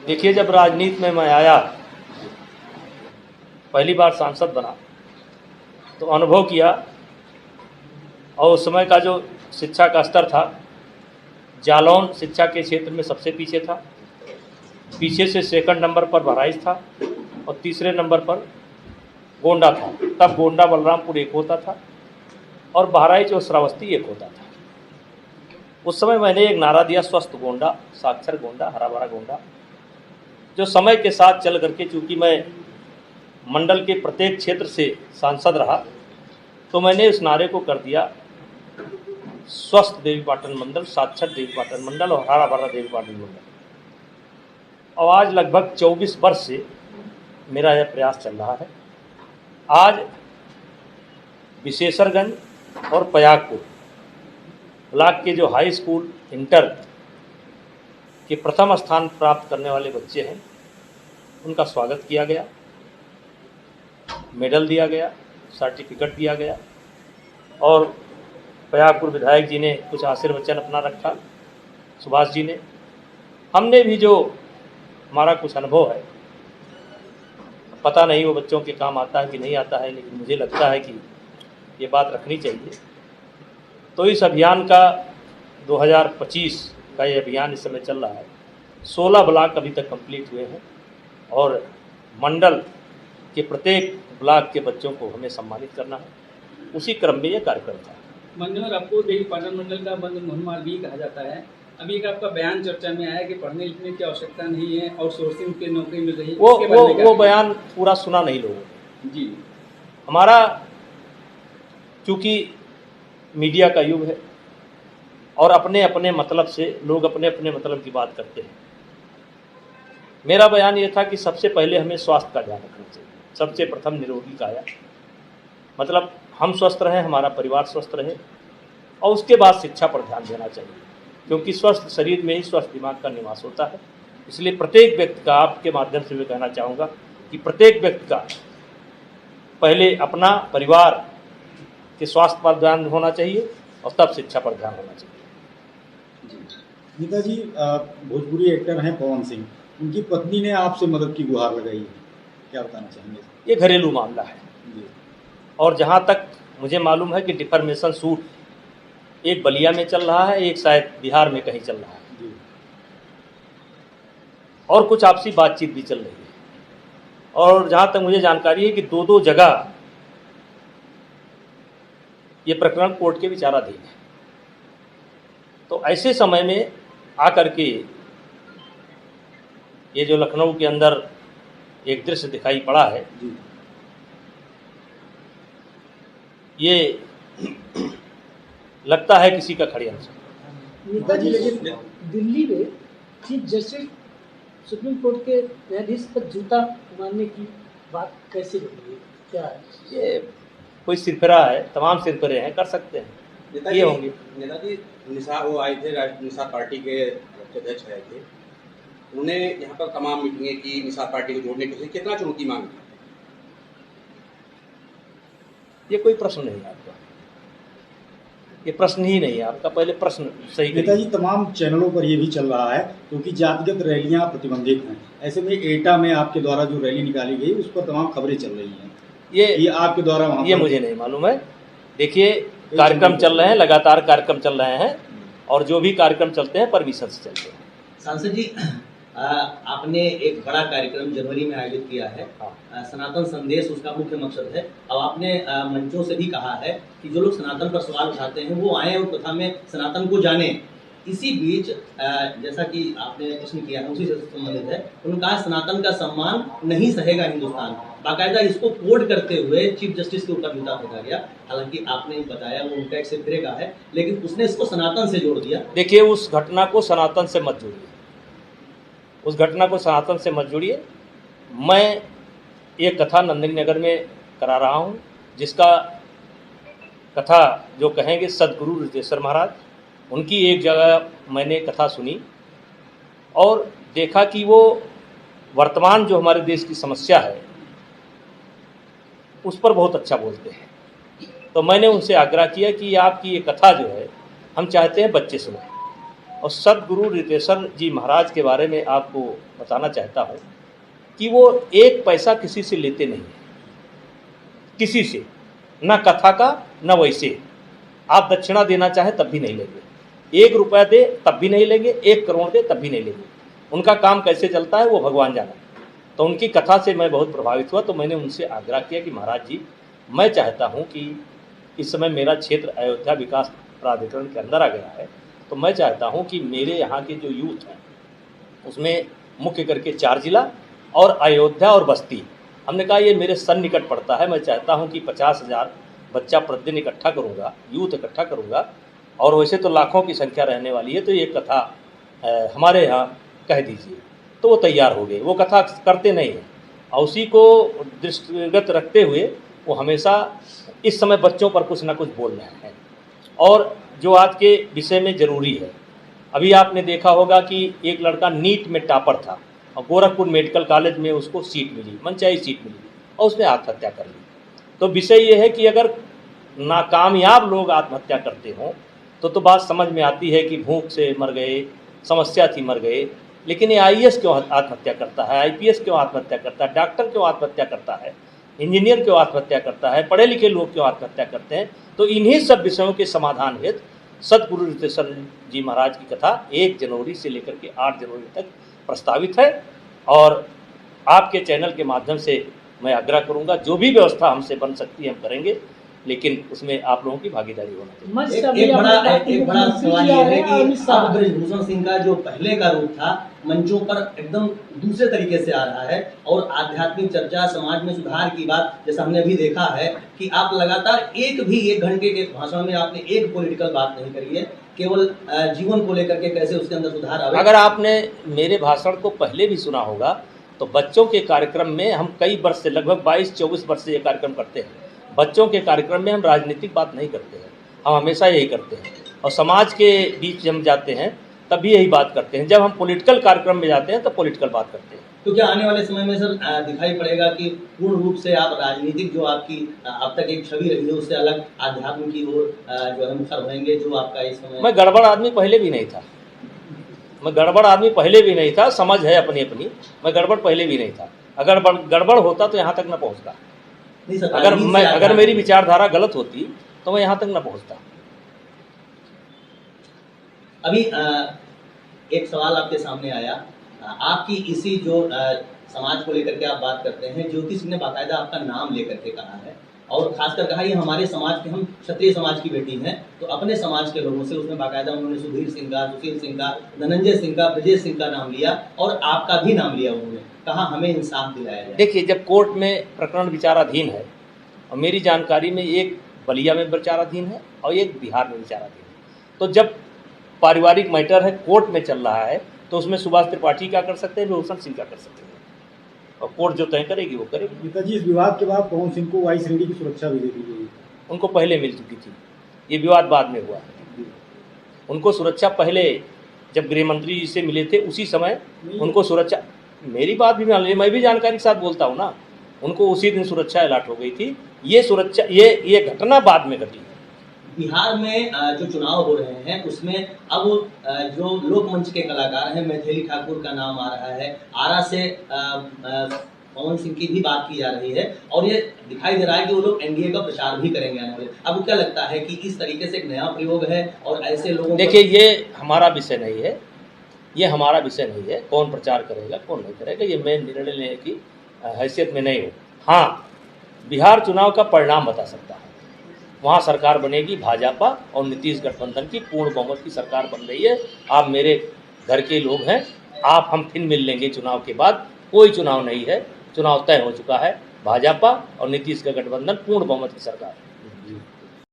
देखिए, जब राजनीति में मैं आया, पहली बार सांसद बना, तो अनुभव किया और उस समय का जो शिक्षा का स्तर था, जालौन शिक्षा के क्षेत्र में सबसे पीछे था। पीछे से सेकंड नंबर पर बहराइच था और तीसरे नंबर पर गोंडा था। तब गोंडा बलरामपुर एक होता था और बहराइच और श्रावस्ती एक होता था। उस समय मैंने एक नारा दिया, स्वस्थ गोंडा, साक्षर गोंडा, हरा भरा गोंडा। जो समय के साथ चल करके, चूँकि मैं मंडल के प्रत्येक क्षेत्र से सांसद रहा, तो मैंने उस नारे को कर दिया, स्वस्थ देवीपाटन मंडल, साक्षर देवीपाटन मंडल और हरा भरा देवीपाटन मंडल। और आज लगभग 24 वर्ष से मेरा यह प्रयास चल रहा है। आज विशेषरगंज और पयागपुर ब्लॉक के जो हाई स्कूल इंटर के प्रथम स्थान प्राप्त करने वाले बच्चे हैं, उनका स्वागत किया गया, मेडल दिया गया, सर्टिफिकेट दिया गया और पयागपुर विधायक जी ने कुछ आशीर्वचन अपना रखा, सुभाष जी ने। हमने भी जो हमारा कुछ अनुभव है, पता नहीं वो बच्चों के काम आता है कि नहीं आता है, लेकिन मुझे लगता है कि ये बात रखनी चाहिए। तो इस अभियान का 2025 का ये अभियान इस समय चल रहा है। 16 ब्लॉक अभी तक कंप्लीट हुए हैं और मंडल के प्रत्येक ब्लॉक के बच्चों को हमें सम्मानित करना है। उसी क्रम में ये कार्यक्रम था। मनोहर, आपको देवीपाटन मंडल का बंद मोहनमाल भी कहा जाता है। अभी एक आपका बयान चर्चा में आया कि पढ़ने लिखने की आवश्यकता नहीं है, आउटसोर्सिंग की नौकरी मिल रही है। वो बयान पूरा सुना नहीं लोगों ने जी। हमारा, चूँकि मीडिया का युग है और अपने अपने मतलब से लोग अपने अपने मतलब की बात करते हैं। मेरा बयान ये था कि सबसे पहले हमें स्वास्थ्य का ध्यान रखना चाहिए। सबसे प्रथम निरोगी काया, मतलब हम स्वस्थ रहें, हमारा परिवार स्वस्थ रहे, और उसके बाद शिक्षा पर ध्यान देना चाहिए, क्योंकि स्वस्थ शरीर में ही स्वस्थ दिमाग का निवास होता है। इसलिए प्रत्येक व्यक्ति का, आपके माध्यम से मैं कहना चाहूँगा कि प्रत्येक व्यक्ति का पहले अपना परिवार के स्वास्थ्य पर ध्यान होना चाहिए और तब शिक्षा पर ध्यान होना चाहिए। नेताजी, भोजपुरी एक्टर हैं पवन सिंह, उनकी पत्नी ने आपसे मदद की गुहार लगाई है, क्या बताना चाहेंगे? ये घरेलू मामला है और जहाँ तक मुझे मालूम है कि डिफॉर्मेशन सूट एक बलिया में चल रहा है, एक शायद बिहार में कहीं चल रहा है और कुछ आपसी बातचीत भी चल रही है। और जहाँ तक मुझे जानकारी है कि दो जगह ये प्रकरण कोर्ट के विचाराधीन है। तो ऐसे समय में आकर के ये जो लखनऊ के अंदर एक दृश्य दिखाई पड़ा है, ये लगता है किसी का षड्यंत्र। नेताजी, लेकिन दिल्ली में चीफ जस्टिस सुप्रीम कोर्ट के न्यायाधीश पर जूता मारने की बात कैसे बनी है? क्या है ये? कोई सिरफिरा है, तमाम सिरफिरे हैं, कर सकते हैं, ये होंगे। नेताजी, निसार वो आए थे, निसार पार्टी के अध्यक्ष आए थे, उन्होंने यहाँ पर तमाम मीटिंगें की, निसार पार्टी को जोड़ने के लिए कितना चुनौती मांगी? ये कोई प्रश्न नहीं है आपका, ये प्रश्न ही नहीं है आपका। पहले प्रश्न सही करिए। नेताजी, तमाम चैनलों पर ये भी चल रहा है क्योंकि जातिगत रैलियां प्रतिबंधित हैं। ऐसे में एटा में आपके द्वारा जो रैली निकाली गई, उस पर तमाम खबरें चल रही हैं। ये आपके द्वारा वहाँ ये मुझे नहीं मालूम है। देखिए, कार्यक्रम चल रहे हैं, लगातार कार्यक्रम चल रहे हैं और जो भी कार्यक्रम चलते हैं परमिशन से चलते हैं। सांसद जी, आपने एक बड़ा कार्यक्रम जनवरी में आयोजित किया है, सनातन संदेश उसका मुख्य मकसद है। अब आपने मंचों से भी कहा है कि जो लोग सनातन पर सवाल उठाते हैं वो आए और कथा में सनातन को जाने। इसी बीच जैसा कि आपने प्रश्न किया है उसी से संबंधित है, उन्होंने कहा सनातन का सम्मान नहीं सहेगा हिंदुस्तान। बाकायदा इसको कोड करते हुए चीफ जस्टिस के ऊपर जूता फेंका गया। हालांकि आपने बताया वो उनका एक सिरफिरे का है, लेकिन उसने इसको सनातन से जोड़ दिया। देखिए, उस घटना को सनातन से मत जोड़िए, उस घटना को सनातन से मत जोड़िए। मैं एक कथा नंदिनी नगर में करा रहा हूँ, जिसका कथा जो कहेंगे सदगुरु रितेश्वर महाराज, उनकी एक जगह मैंने कथा सुनी और देखा कि वो वर्तमान जो हमारे देश की समस्या है उस पर बहुत अच्छा बोलते हैं। तो मैंने उनसे आग्रह किया कि आपकी ये कथा जो है हम चाहते हैं बच्चे सुनाएं। और सदगुरु रितेश्वर जी महाराज के बारे में आपको बताना चाहता हूँ कि वो एक पैसा किसी से लेते नहीं, किसी से, ना कथा का ना वैसे। आप दक्षिणा देना चाहे तब भी नहीं लेंगे, 1 रुपया दे तब भी नहीं लेंगे, 1 करोड़ दे तब भी नहीं लेंगे। उनका काम कैसे चलता है वो भगवान जाना। तो उनकी कथा से मैं बहुत प्रभावित हुआ, तो मैंने उनसे आग्रह किया कि महाराज जी, मैं चाहता हूँ कि इस समय मेरा क्षेत्र अयोध्या विकास प्राधिकरण के अंदर आ गया है, तो मैं चाहता हूँ कि मेरे यहाँ के जो यूथ हैं उसमें मुख्य करके 4 जिला और अयोध्या और बस्ती, हमने कहा ये मेरे सन्निकट पड़ता है, मैं चाहता हूँ कि 50,000 बच्चा प्रतिदिन इकट्ठा करूँगा, यूथ इकट्ठा करूँगा, और वैसे तो लाखों की संख्या रहने वाली है, तो ये कथा हमारे यहाँ कह दीजिए। तो वो तैयार हो गए। वो कथा करते नहीं हैं और उसी को दृष्टिगत रखते हुए वो हमेशा इस समय बच्चों पर कुछ ना कुछ बोल रहे हैं। और जो आज के विषय में ज़रूरी है, अभी आपने देखा होगा कि एक लड़का नीट में टॉपर था और गोरखपुर मेडिकल कॉलेज में उसको सीट मिली, मनचाही सीट मिली, और उसने आत्महत्या कर ली। तो विषय ये है कि अगर नाकामयाब लोग आत्महत्या करते हों तो बात समझ में आती है कि भूख से मर गए, समस्या थी मर गए, लेकिन ये IAS क्यों आत्महत्या करता है, IPS क्यों आत्महत्या करता है, डॉक्टर क्यों आत्महत्या करता है, इंजीनियर क्यों आत्महत्या करता है, पढ़े लिखे लोग क्यों आत्महत्या करते हैं। तो इन्हीं सब विषयों के समाधान हेतु सदगुरु रितेश्वर जी महाराज की कथा 1 जनवरी से लेकर के 8 जनवरी तक प्रस्तावित है। और आपके चैनल के माध्यम से मैं आग्रह करूंगा, जो भी व्यवस्था हमसे बन सकती है हम करेंगे, लेकिन उसमें आप लोगों की भागीदारी होना चाहिए। एक बड़ा सवाल ये है कि अब बृजभूषण सिंह का जो पहले का रूप था मंचों पर एकदम दूसरे तरीके से आ रहा है, और आध्यात्मिक चर्चा, समाज में सुधार की बात, जैसा हमने अभी देखा है कि आप लगातार 1 घंटे के भाषण में आपने एक पॉलिटिकल बात नहीं करी है, केवल जीवन को लेकर के कैसे उसके अंदर सुधार आवे। अगर आपने मेरे भाषण को पहले भी सुना होगा तो बच्चों के कार्यक्रम में हम कई वर्ष से, लगभग 22-24 वर्ष से ये कार्यक्रम करते हैं। बच्चों के कार्यक्रम में हम राजनीतिक बात नहीं करते हैं, हम हमेशा यही करते हैं। और समाज के बीच हम जाते हैं तब भी यही बात करते हैं। जब हम पॉलिटिकल कार्यक्रम में जाते हैं तो पॉलिटिकल बात करते हैं। तो क्या आने वाले समय में सर दिखाई पड़ेगा कि पूर्ण रूप से आप राजनीतिक जो आपकी अब तक एक छवि रही है उससे अलग आध्यात्म की ओर जो है मुखर होंगे, जो आपका इस समय? मैं गड़बड़ आदमी पहले भी नहीं था, मैं गड़बड़ आदमी पहले भी नहीं था, समझ है अपनी अपनी। मैं गड़बड़ पहले भी नहीं था, अगर गड़बड़ होता तो यहाँ तक न पहुँचता। अगर मेरी विचारधारा गलत होती तो मैं यहाँ तक न पहुँचता। अभी एक सवाल आपके सामने आया, आपकी इसी जो समाज को लेकर के आप बात करते हैं, ज्योति सिंह ने बाकायदा आपका नाम लेकर के कहा है, और खासकर कहा ये हमारे समाज के, हम क्षत्रिय समाज की बेटी हैं, तो अपने समाज के लोगों से उसमें बाकायदा उन्होंने सुधीर सिंह का, सुशील सिंह का, धनंजय सिंह का, ब्रजेश सिंह का नाम लिया, और आपका भी नाम लिया। उन्होंने कहा हमें इंसाफ दिलाया जाए। देखिए, जब कोर्ट में प्रकरण विचाराधीन है, और मेरी जानकारी में एक बलिया में विचाराधीन है और एक बिहार में विचाराधीन है, तो जब पारिवारिक मैटर है, कोर्ट में चल रहा है, तो उसमें सुभाष त्रिपाठी क्या कर सकते हैं, विभूषण सिंह क्या कर सकते हैं, और कोर्ट जो तय करेगी वो करेगी। नेताजी, इस विवाद के बाद पवन सिंह को वाई श्रेणी की सुरक्षा भी दे दी गई। उनको पहले मिल चुकी थी, ये विवाद बाद में हुआ है। उनको सुरक्षा पहले, जब गृह मंत्री जी से मिले थे उसी समय उनको सुरक्षा, मेरी बात भी मान लीजिए, मैं भी जानकारी के साथ बोलता हूँ ना, उनको उसी दिन सुरक्षा अलॉट हो गई थी। ये सुरक्षा, ये घटना बाद में घटी। बिहार में जो चुनाव हो रहे हैं उसमें अब जो लोक मंच के कलाकार हैं, मैथिली ठाकुर का नाम आ रहा है, आरा से पवन सिंह की भी बात की जा रही है, और ये दिखाई दे रहा है कि वो लोग एनडीए का प्रचार भी करेंगे आने वाले। अब क्या लगता है कि इस तरीके से एक नया प्रयोग है, और ऐसे लोगों, देखिए ये हमारा विषय नहीं है, ये हमारा विषय नहीं है, कौन प्रचार करेगा कौन नहीं करेगा, ये मैं निर्णय लेने की हैसियत में नहीं हूँ। हाँ, बिहार चुनाव का परिणाम बता सकता है। वहाँ सरकार बनेगी भाजपा और नीतीश गठबंधन की पूर्ण बहुमत की सरकार बन रही है। आप मेरे घर के लोग हैं, आप हम फिर मिल लेंगे चुनाव के बाद। कोई चुनाव नहीं है, चुनाव तय हो चुका है, भाजपा और नीतीश का गठबंधन पूर्ण बहुमत की सरकार है।